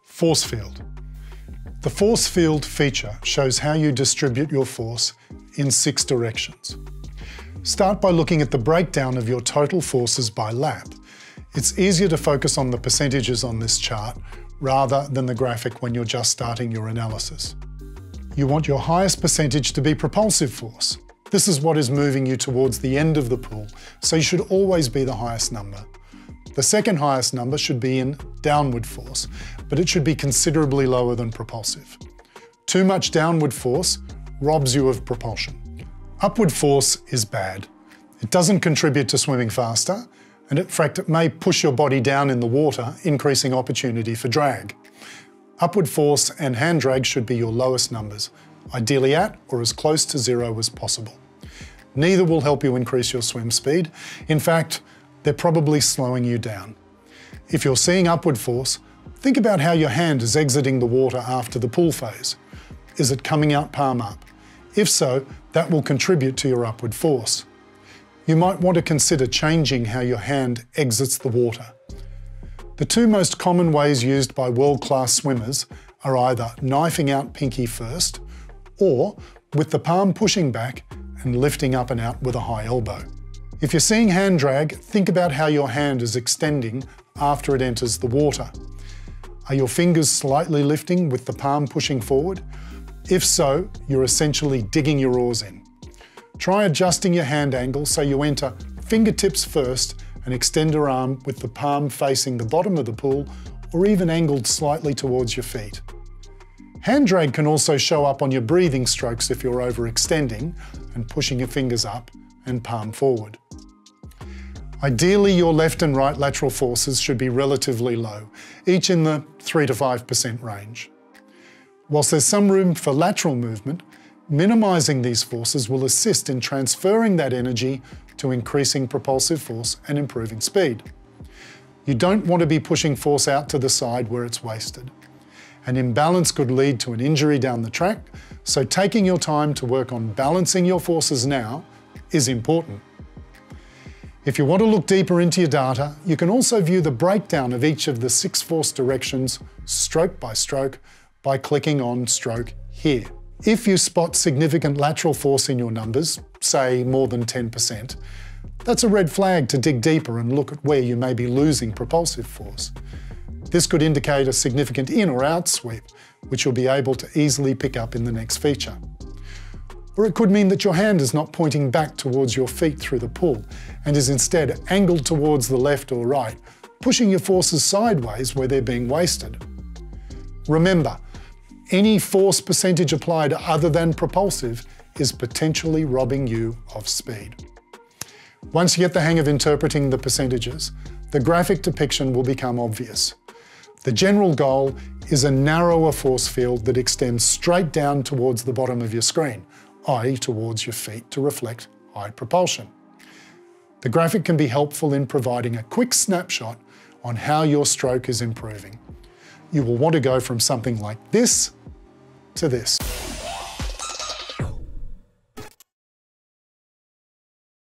Force field. The force field feature shows how you distribute your force in 6 directions. Start by looking at the breakdown of your total forces by lap. It's easier to focus on the percentages on this chart rather than the graphic when you're just starting your analysis. You want your highest percentage to be propulsive force. This is what is moving you towards the end of the pool, so you should always be the highest number. The second highest number should be in downward force, but it should be considerably lower than propulsive. Too much downward force robs you of propulsion. Upward force is bad. It doesn't contribute to swimming faster, and in fact it may push your body down in the water, increasing opportunity for drag. Upward force and hand drag should be your lowest numbers, ideally at or as close to 0 as possible. Neither will help you increase your swim speed. In fact, they're probably slowing you down. If you're seeing upward force, think about how your hand is exiting the water after the pull phase. Is it coming out palm up? If so, that will contribute to your upward force. You might want to consider changing how your hand exits the water. The 2 most common ways used by world-class swimmers are either knifing out pinky first, or with the palm pushing back and lifting up and out with a high elbow. If you're seeing hand drag, think about how your hand is extending after it enters the water. Are your fingers slightly lifting with the palm pushing forward? If so, you're essentially digging your oars in. Try adjusting your hand angle so you enter fingertips first and extend your arm with the palm facing the bottom of the pool or even angled slightly towards your feet. Hand drag can also show up on your breathing strokes if you're overextending and pushing your fingers up and palm forward. Ideally, your left and right lateral forces should be relatively low, each in the 3 to 5% range. Whilst there's some room for lateral movement, minimising these forces will assist in transferring that energy to increasing propulsive force and improving speed. You don't want to be pushing force out to the side where it's wasted. An imbalance could lead to an injury down the track, so taking your time to work on balancing your forces now is important. If you want to look deeper into your data, you can also view the breakdown of each of the 6 force directions stroke by clicking on stroke here. If you spot significant lateral force in your numbers, say more than 10%, that's a red flag to dig deeper and look at where you may be losing propulsive force. This could indicate a significant in or out sweep, which you'll be able to easily pick up in the next feature. Or it could mean that your hand is not pointing back towards your feet through the pool and is instead angled towards the left or right, pushing your forces sideways where they're being wasted. Remember, any force percentage applied other than propulsive is potentially robbing you of speed. Once you get the hang of interpreting the percentages, the graphic depiction will become obvious. The general goal is a narrower force field that extends straight down towards the bottom of your screen, i.e. towards your feet to reflect high propulsion. The graphic can be helpful in providing a quick snapshot on how your stroke is improving. You will want to go from something like this to this.